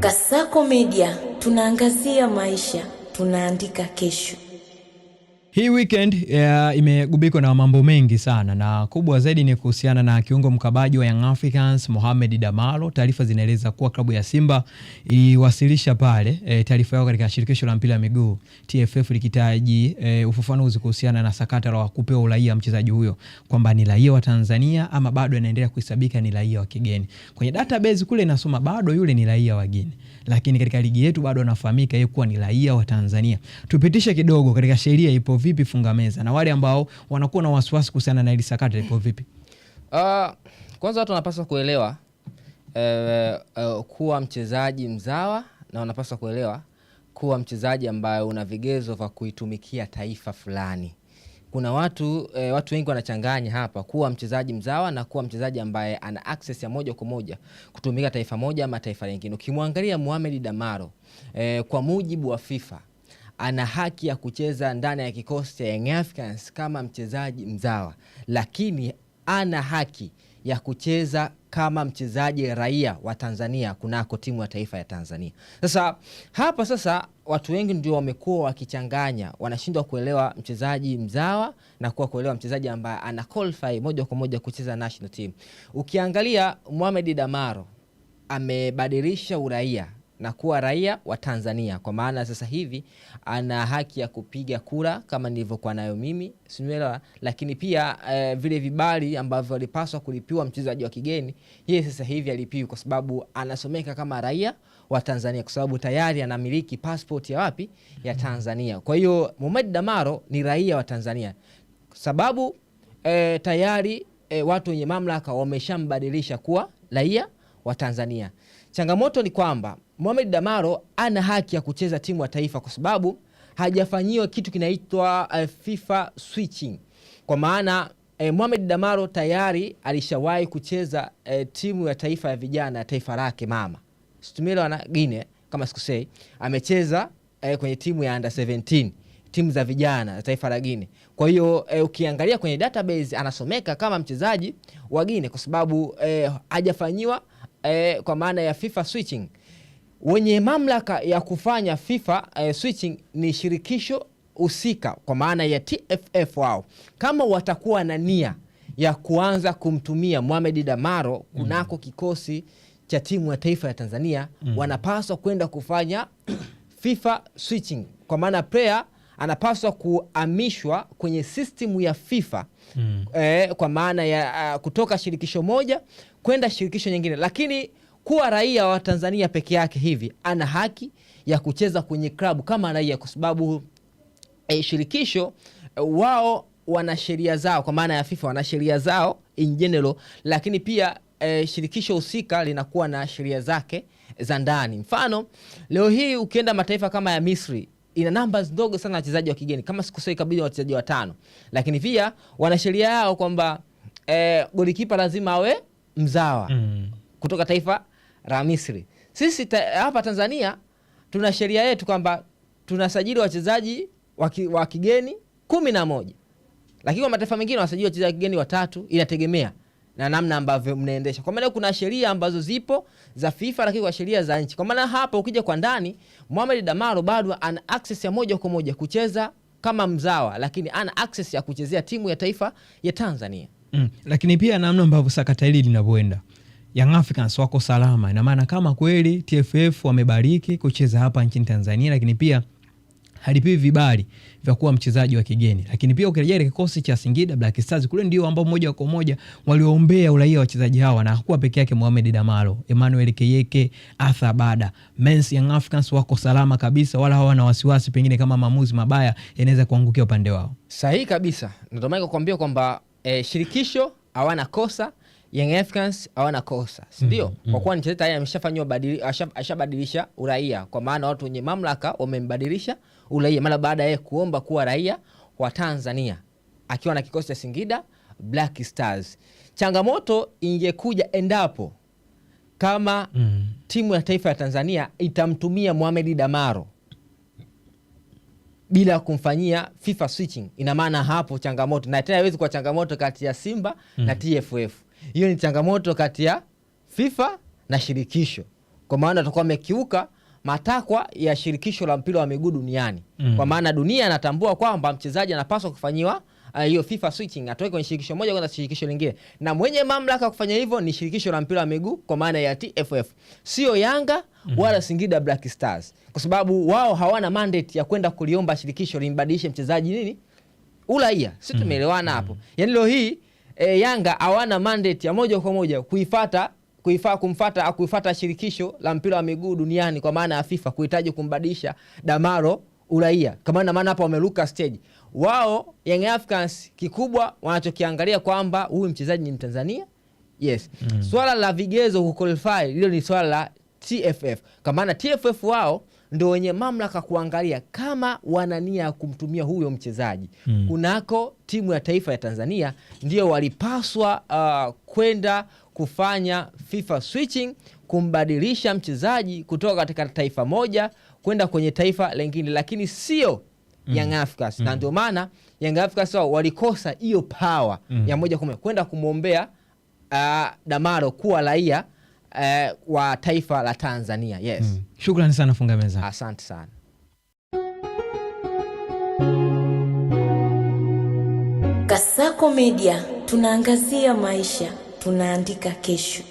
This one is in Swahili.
Kasako Media, tunaangazia maisha, tunaandika kesho. Hii weekend imegubikwa na mambo mengi sana, na kubwa zaidi ni kuhusiana na kiungo mkabaji wa Young Africans Mohamed Damaro. Taarifa zinaeleza kuwa klabu ya Simba iliwasilisha pale taarifa yao katika shirikisho la mpira wa miguu TFF likitaji ufafanuzi kuhusiana na sakata la kupewa uraia mchezaji huyo, kwamba ni raia wa Tanzania ama bado anaendelea kuhesabika ni raia wa kigeni. Kwenye database kule inasoma bado yule ni raia wa kigeni, lakini katika ligi yetu bado anafahamika yeye kuwa ni raia wa Tanzania. Tupitishe kidogo katika sheria ipo vipi funga meza, na wale ambao wanakuwa na wasiwasi kuhusiana na ile sakata ipo vipi? Kwanza watu wanapaswa kuelewa kuwa mchezaji mzawa, na wanapaswa kuelewa kuwa mchezaji ambaye una vigezo vya kuitumikia taifa fulani. Kuna watu wengi wanachanganya hapa kuwa mchezaji mzawa na kuwa mchezaji ambaye ana access ya moja kwa moja kutumika taifa moja ama taifa lingine. Ukimwangalia Mohamed Damaro kwa mujibu wa FIFA ana haki ya kucheza ndani ya kikosi cha Young Africans kama mchezaji mzawa, lakini ana haki ya kucheza kama mchezaji raia wa Tanzania kunako timu ya taifa ya Tanzania. Sasa watu wengi ndio wamekuwa wakichanganya, wanashindwa kuelewa mchezaji mzawa na kuelewa mchezaji ambaye ana qualify moja kwa moja kucheza national team. Ukiangalia Mohamed Damaro amebadilisha uraia na kuwa raia wa Tanzania, kwa maana sasa hivi ana haki ya kupiga kura kama nilivyokuwa nayo mimi, sinuelewa, lakini pia vile vibali ambavyo alipaswa kulipiwa mchezaji wa kigeni, yeye sasa hivi alipiwi kwa sababu anasomeka kama raia wa Tanzania, kwa sababu tayari anamiliki passport ya wapi? Ya Tanzania. Kwa hiyo Mohamed Damaro ni raia wa Tanzania sababu tayari watu wenye mamlaka wameshambadilisha kuwa raia wa Tanzania. Changamoto ni kwamba Mohamed Damaro ana haki ya kucheza timu ya taifa kwa sababu hajafanyiwa kitu kinaitwa FIFA switching. Kwa maana Mohamed Damaro tayari alishawahi kucheza timu ya taifa ya vijana ya taifa lake mama, Situmelo na Guinea kama sikusei. Amecheza kwenye timu ya under 17, timu za vijana ya taifa la Guinea. Kwa hiyo ukiangalia kwenye database anasomeka kama mchezaji wa Guinea kwa sababu hajafanyiwa kwa maana ya FIFA switching. Wenye mamlaka ya kufanya FIFA switching ni shirikisho husika kwa maana ya TFF wao. Kama watakuwa na nia ya kuanza kumtumia Mohamed Damaro kunako kikosi cha timu ya taifa ya Tanzania, wanapaswa kwenda kufanya FIFA switching, kwa maana player anapaswa kuhamishwa kwenye system ya FIFA kwa maana ya kutoka shirikisho moja kwenda shirikisho nyingine. Lakini kuwa raia wa Tanzania peke yake hivi ana haki ya kucheza kwenye klabu kama raia, kwa sababu shirikisho wao wana sheria zao, kwa maana ya FIFA wana sheria zao in general, lakini pia shirikisho husika linakuwa na sheria zake za ndani. Mfano, leo hii ukienda mataifa kama ya Misri ina numbers ndogo sana wachezaji wa kigeni, kama sikusoi kabisa wachezaji 5, lakini pia wana sheria yao kwamba golikipa lazima awe mzawa kutoka taifa la Misri. Sisi hapa Tanzania tuna sheria yetu kwamba tunasajili wachezaji wa kigeni 11, lakini kwa mataifa mengine wanasajili wachezaji wa kigeni 3, inategemea na namna ambavyo mnaendesha. Kwa maana kuna sheria ambazo zipo za FIFA, lakini kwa sheria za nchi. Kwa maana hapa ukija kwa ndani, Mohamed Damaro bado ana access ya moja kwa moja kucheza kama mzawa, lakini ana access ya kuchezea timu ya taifa ya Tanzania. Lakini pia namna ambavyo sakata hili linavyoenda, Young Africans wako salama. Ina maana kama kweli TFF wamebariki kucheza hapa nchini Tanzania, lakini pia halipiwi vibali vya kuwa mchezaji wa kigeni. Lakini pia ukirejea kikosi cha Singida Black Stars kule ndio ambao moja kwa moja waliombea uraia wa wachezaji hawa, na hakuwa peke yake Mohamed Damaro, Emmanuel Keyeke, Arthur Bada. Men's Young Africans wako salama kabisa, wala hawana wasiwasi pengine kama maamuzi mabaya yanaweza kuangukia upande wao. Sahihi kabisa. Ndio maana kukwambia kwamba shirikisho hawana kosa, Young Africans hawana kosa, ndio? Kwa kuwa mchezaji tayari ashabadilisha uraia, kwa maana watu wenye mamlaka wamembadilisha uraia mara baada ya kuomba kuwa raia wa Tanzania akiwa na kikosi cha Singida Black Stars. Changamoto ingekuja endapo kama timu ya taifa ya Tanzania itamtumia Mohamed Damaro bila kumfanyia FIFA switching. Ina maana hapo changamoto, na tena haiwezi kuwa changamoto kati ya Simba na TFF. Hiyo ni changamoto kati ya FIFA na shirikisho. kwa maana atakuwa amekiuka matakwa ya shirikisho la mpira wa miguu duniani. Kwa maana dunia inatambua kwamba mchezaji anapaswa kufanyiwa hiyo FIFA switching, atoke kwenye shirikisho moja kwenda shirikisho lingine, na mwenye mamlaka kufanya hivyo ni shirikisho la mpira wa miguu kwa maana ya TFF, sio Yanga wala Singida Black Stars, kwa sababu wao hawana mandate ya kwenda kuliomba shirikisho limbadilishe mchezaji nini uraia. Sisi tumeelewana hapo. Yani leo hii Yanga hawana mandate ya moja kwa moja kuifuata shirikisho la mpira wa miguu duniani kwa maana ya FIFA kuhitaji kumbadilisha Damaro uraia. Kama maana hapa wameruka stage. Wao Young Africans kikubwa wanachokiangalia kwamba huyu mchezaji ni Mtanzania. Yes. Swala la vigezo kuqualify hilo ni swala la TFF. Kwa maana TFF wao ndio wenye mamlaka kuangalia kama wana nia ya kumtumia huyo mchezaji. Kunako timu ya taifa ya Tanzania ndio walipaswa kwenda kufanya FIFA switching, kumbadilisha mchezaji kutoka katika taifa moja kwenda kwenye taifa lingine, lakini sio Young Africans. Na ndio maana Young Africans walikosa hiyo power ya moja kwa moja kwenda kumwombea Damaro kuwa raia wa taifa la Tanzania. Yes. Shukrani sana Funga Meza. Asante sana. Kasako Media, tunaangazia maisha, tunaandika kesho.